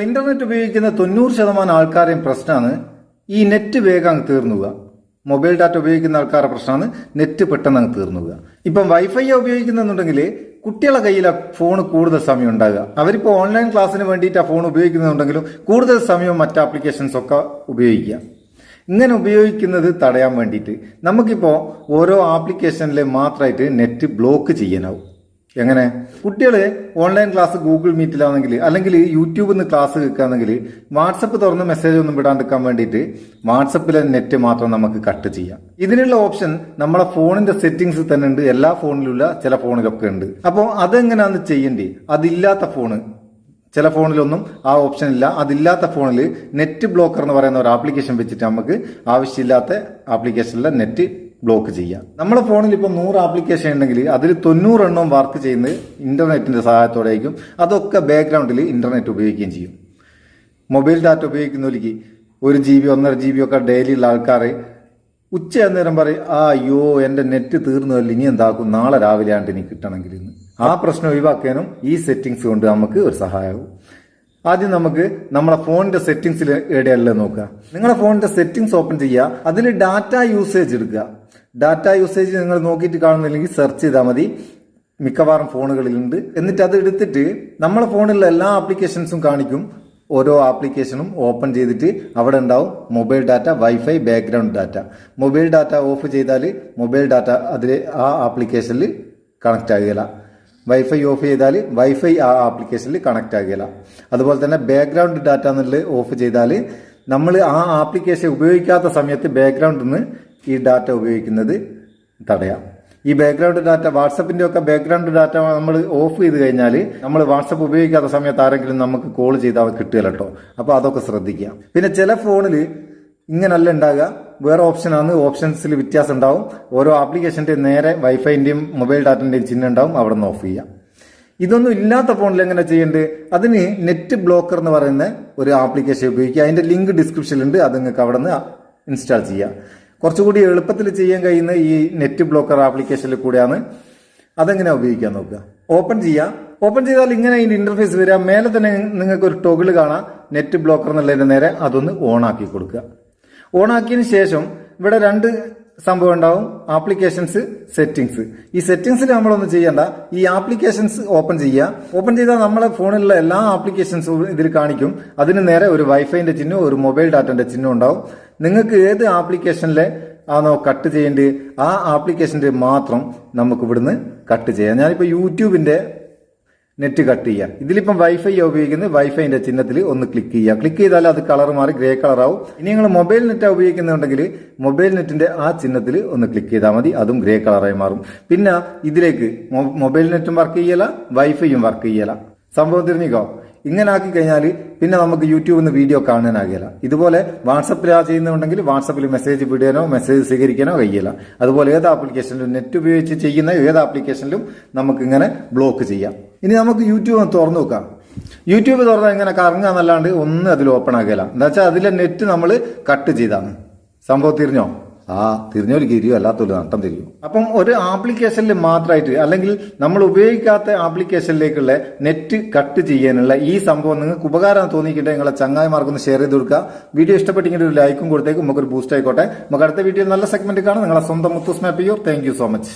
Internet ഉപയോഗിക്കുന്ന 90% ആൾക്കാരെയും പ്രശ്നമാണ് ഈ നെറ്റ് വേഗം അങ്ങ് തീർന്നുക. മൊബൈൽ ഡാറ്റ ഉപയോഗിക്കുന്ന ആൾക്കാരുടെ പ്രശ്നമാണ് നെറ്റ് പെട്ടെന്ന് അങ്ങ് തീർന്നുക. ഇപ്പം വൈഫൈ ഉപയോഗിക്കുന്നുണ്ടെങ്കിൽ കുട്ടികളെ കയ്യിലാണ് ഫോൺ കൂടുതൽ സമയം ഉണ്ടാകുക. അവരിപ്പോൾ ഓൺലൈൻ ക്ലാസ്സിന് വേണ്ടിയിട്ട് ആ ഫോൺ ഉപയോഗിക്കുന്നുണ്ടെങ്കിലും കൂടുതൽ സമയം മറ്റ് ആപ്ലിക്കേഷൻസ് ഒക്കെ ഉപയോഗിക്കുക. ഇങ്ങനെ ഉപയോഗിക്കുന്നത് തടയാൻ വേണ്ടിയിട്ട് നമുക്കിപ്പോൾ ഓരോ ആപ്ലിക്കേഷനിൽ മാത്രമായിട്ട് നെറ്റ് ബ്ലോക്ക് ചെയ്യാനാവും. എങ്ങനെ? കുട്ടികൾ ഓൺലൈൻ ക്ലാസ് ഗൂഗിൾ മീറ്റിലാണെങ്കിൽ അല്ലെങ്കിൽ യൂട്യൂബിൽ നിന്ന് ക്ലാസ് കേൾക്കുകയാണെങ്കിൽ വാട്സപ്പ് തുറന്ന് മെസ്സേജ് ഒന്നും വിടാണ്ടിരിക്കാൻ വേണ്ടിയിട്ട് വാട്സപ്പിലെ നെറ്റ് മാത്രം നമുക്ക് കട്ട് ചെയ്യാം. ഇതിനുള്ള ഓപ്ഷൻ നമ്മളെ ഫോണിന്റെ സെറ്റിംഗ്സ് തന്നെ ഉണ്ട്. എല്ലാ ഫോണിലുള്ള ചില ഫോണിലൊക്കെ ഉണ്ട്. അപ്പോൾ അതെങ്ങനെയാന്ന് ചെയ്യേണ്ടി? അതില്ലാത്ത ഫോണ്, ചില ഫോണിലൊന്നും ആ ഓപ്ഷൻ ഇല്ല. അതില്ലാത്ത ഫോണിൽ നെറ്റ് ബ്ലോക്കർ എന്ന് പറയുന്ന ഒരു ആപ്ലിക്കേഷൻ വെച്ചിട്ട് നമുക്ക് ആവശ്യമില്ലാത്ത ആപ്ലിക്കേഷനിലെ നെറ്റ് ബ്ലോക്ക് ചെയ്യാം. നമ്മുടെ ഫോണിൽ ഇപ്പോൾ 100 ആപ്ലിക്കേഷൻ ഉണ്ടെങ്കിൽ അതിൽ 90 എണ്ണം വർക്ക് ചെയ്യുന്നത് ഇന്റർനെറ്റിന്റെ സഹായത്തോടെയായിരിക്കും. അതൊക്കെ ബാക്ക്ഗ്രൗണ്ടിൽ ഇന്റർനെറ്റ് ഉപയോഗിക്കുകയും ചെയ്യും. മൊബൈൽ ഡാറ്റ ഉപയോഗിക്കുന്നവർക്ക് 1 GB 1.5 GB ഒക്കെ ഡെയിലി ഉള്ള ആൾക്കാർ ഉച്ച നേരം പറയും, അയ്യോ എൻ്റെ നെറ്റ് തീർന്നതല്ല, ഇനി എന്താക്കും, നാളെ രാവിലെ ആണ്ട് ഇനി കിട്ടണമെങ്കിൽ ഇന്ന്. ആ പ്രശ്നം ഒഴിവാക്കാനും ഈ സെറ്റിംഗ്സ് കൊണ്ട് നമുക്ക് ഒരു സഹായമാകും. ആദ്യം നമുക്ക് നമ്മളെ ഫോണിന്റെ സെറ്റിംഗ്സിൽ എവിടെയല്ലേ നോക്കുക. നിങ്ങളുടെ ഫോണിന്റെ സെറ്റിംഗ്സ് ഓപ്പൺ ചെയ്യുക. അതിൽ ഡാറ്റ യൂസേജ് എടുക്കുക. ഡാറ്റ യൂസേജ് നിങ്ങൾ നോക്കിയിട്ട് കാണുന്നില്ലെങ്കിൽ സെർച്ച് ചെയ്താൽ മതി. മിക്കവാറും ഫോണുകളിലുണ്ട്. എന്നിട്ട് അത് എടുത്തിട്ട് നമ്മളെ ഫോണിലുള്ള എല്ലാ ആപ്ലിക്കേഷൻസും കാണിക്കും. ഓരോ ആപ്ലിക്കേഷനും ഓപ്പൺ ചെയ്തിട്ട് അവിടെ ഉണ്ടാവും mobile data, wifi, background data. Mobile data of ചെയ്താൽ മൊബൈൽ ഡാറ്റ അതിൽ ആ ആപ്ലിക്കേഷനിൽ കണക്റ്റ് ആകുകയില്ല. വൈഫൈ ഓഫ് ചെയ്താൽ വൈഫൈ ആ ആപ്ലിക്കേഷനിൽ കണക്റ്റ് ആകുകയില്ല. അതുപോലെ തന്നെ ബാക്ക്ഗ്രൗണ്ട് ഡാറ്റ എന്നുള്ളത് ഓഫ് ചെയ്താൽ നമ്മൾ ആ ആപ്ലിക്കേഷൻ ഉപയോഗിക്കാത്ത സമയത്ത് ബാക്ക്ഗ്രൗണ്ടിൽ നിന്ന് ഈ ഡാറ്റ ഉപയോഗിക്കുന്നത് തടയാം. ഈ ബാക്ക്ഗ്രൗണ്ട് ഡാറ്റ, വാട്സപ്പിന്റെ ഒക്കെ ബാക്ക്ഗ്രൗണ്ട് ഡാറ്റ നമ്മൾ ഓഫ് ചെയ്ത് കഴിഞ്ഞാൽ നമ്മൾ വാട്സപ്പ് ഉപയോഗിക്കാത്ത സമയത്ത് ആരെങ്കിലും നമുക്ക് കോൾ ചെയ്താൽ കിട്ടുകയില്ല കേട്ടോ. അപ്പോൾ അതൊക്കെ ശ്രദ്ധിക്കുക. പിന്നെ ചില ഫോണിൽ ഇങ്ങനല്ല ഉണ്ടാകുക, വേറെ ഓപ്ഷനാണ്. ഓപ്ഷൻസിൽ വ്യത്യാസം ഉണ്ടാവും. ഓരോ ആപ്ലിക്കേഷന്റെ നേരെ വൈഫൈന്റെയും മൊബൈൽ ഡാറ്റന്റെയും ചിഹ്നം ഉണ്ടാവും, അവിടെ നിന്ന് ഓഫ് ചെയ്യാം. ഇതൊന്നും ഇല്ലാത്ത ഫോണിൽ എങ്ങനെ ചെയ്യേണ്ടത്? അതിന് നെറ്റ് ബ്ലോക്കർ എന്ന് പറയുന്ന ഒരു ആപ്ലിക്കേഷൻ ഉപയോഗിക്കുക. അതിന്റെ ലിങ്ക് ഡിസ്ക്രിപ്ഷനിലുണ്ട്. അത് നിങ്ങൾക്ക് അവിടെ നിന്ന് ഇൻസ്റ്റാൾ ചെയ്യാം. കുറച്ചുകൂടി എളുപ്പത്തിൽ ചെയ്യാൻ കഴിയുന്ന ഈ നെറ്റ് ബ്ലോക്കർ ആപ്ലിക്കേഷനിൽ കൂടെയാണ്. അതെങ്ങനെ ഉപയോഗിക്കാൻ നോക്കുക. ഓപ്പൺ ചെയ്യുക. ഓപ്പൺ ചെയ്താൽ ഇങ്ങനെ അതിന്റെ ഇന്റർഫേസ് വരിക. മേലെ തന്നെ നിങ്ങൾക്ക് ഒരു ടോഗിൾ കാണാം, നെറ്റ് ബ്ലോക്കർ എന്നുള്ളതിന്റെ നേരെ അതൊന്ന് ഓൺ ആക്കി കൊടുക്കുക. ഓൺ ആക്കിയതിന് ശേഷം ഇവിടെ 2 സംഭവം ഉണ്ടാവും, ആപ്ലിക്കേഷൻസ്, സെറ്റിംഗ്സ്. ഈ സെറ്റിംഗ്സിൽ നമ്മളൊന്നും ചെയ്യണ്ട. ഈ ആപ്ലിക്കേഷൻസ് ഓപ്പൺ ചെയ്യുക. ഓപ്പൺ ചെയ്താൽ നമ്മളെ ഫോണിലുള്ള എല്ലാ ആപ്ലിക്കേഷൻസും ഇതിൽ കാണിക്കും. അതിന് നേരെ ഒരു വൈഫൈന്റെ ചിഹ്നം, ഒരു മൊബൈൽ ഡാറ്റന്റെ ചിഹ്നം ഉണ്ടാവും. നിങ്ങൾക്ക് ഏത് ആപ്ലിക്കേഷനിലെ ആണോ കട്ട് ചെയ്യേണ്ടത് ആ ആപ്ലിക്കേഷന്റെ മാത്രം നമുക്ക് ഇവിടുന്ന് കട്ട് ചെയ്യാം. ഞാനിപ്പോൾ യൂട്യൂബിന്റെ നെറ്റ് കട്ട് ചെയ്യുക. ഇതിലിപ്പം വൈഫൈ ഉപയോഗിക്കുന്നത്, വൈഫൈന്റെ ചിഹ്നത്തിൽ ഒന്ന് ക്ലിക്ക് ചെയ്യുക. ക്ലിക്ക് ചെയ്താൽ അത് കളർ മാറി ഗ്രേ കളറാവും. ഇനി നിങ്ങൾ മൊബൈൽ നെറ്റ് ഉപയോഗിക്കുന്നുണ്ടെങ്കിൽ മൊബൈൽ നെറ്റിന്റെ ആ ചിഹ്നത്തിൽ ഒന്ന് ക്ലിക്ക് ചെയ്താൽ മതി, അതും ഗ്രേ കളറായി മാറും. പിന്നെ ഇതിലേക്ക് മൊബൈൽ നെറ്റും വർക്ക് ചെയ്യല, വൈഫൈയും വർക്ക് ചെയ്യല. സംഭവം തിരിഞ്ഞിക്കോ. ഇങ്ങനെ ആക്കി കഴിഞ്ഞാൽ പിന്നെ നമുക്ക് യൂട്യൂബിൽ നിന്ന് വീഡിയോ കാണാനാകില്ല. ഇതുപോലെ വാട്സപ്പിൽ ചെയ്യുന്നുണ്ടെങ്കിൽ വാട്സപ്പിൽ മെസ്സേജ് വിടാനോ മെസ്സേജ് സ്വീകരിക്കാനോ കഴിയില്ല. അതുപോലെ ഏത് ആപ്ലിക്കേഷനിലും നെറ്റ് ഉപയോഗിച്ച് ചെയ്യുന്ന ഏത് ആപ്ലിക്കേഷനിലും നമുക്ക് ഇങ്ങനെ ബ്ലോക്ക് ചെയ്യാം. ഇനി നമുക്ക് യൂട്യൂബ് തുറന്നു നോക്കാം. യൂട്യൂബ് തുറന്നാൽ ഇങ്ങനെ കറങ്ങാന്നല്ലാണ്ട് ഒന്നും അതിൽ ഓപ്പൺ ആകില്ല. എന്താ വെച്ചാൽ അതിലെ നെറ്റ് നമ്മൾ കട്ട് ചെയ്താണ്. സംഭവം തിരിഞ്ഞോ? തിരിഞ്ഞൊരു തിരിയോ, അല്ലാത്തൊരു നട്ടം തിരിയും. അപ്പം ഒരു ആപ്ലിക്കേഷനിൽ മാത്രമായിട്ട് അല്ലെങ്കിൽ നമ്മൾ ഉപയോഗിക്കാത്ത ആപ്ലിക്കേഷനിലേക്കുള്ള നെറ്റ് കട്ട് ചെയ്യാനുള്ള ഈ സംഭവം നിങ്ങൾക്ക് ഉപകാരം തോന്നിക്കിട്ടെ നിങ്ങളെ ചങ്ങായിമാർക്കൊന്ന് ഷെയർ ചെയ്ത് കൊടുക്കുക. വീഡിയോ ഇഷ്ടപ്പെട്ടെങ്കിൽ ഒരു ലൈക്കും കൊടുത്തേക്കും, നമുക്കൊരു ബൂസ്റ്റ് ആയിക്കോട്ടെ. നമുക്ക് അടുത്ത വീഡിയോയിൽ നല്ല സെഗ്മെന്റ് കാണാം. നിങ്ങളെ സ്വന്തം Muthus Meppayyur. Thank you so much.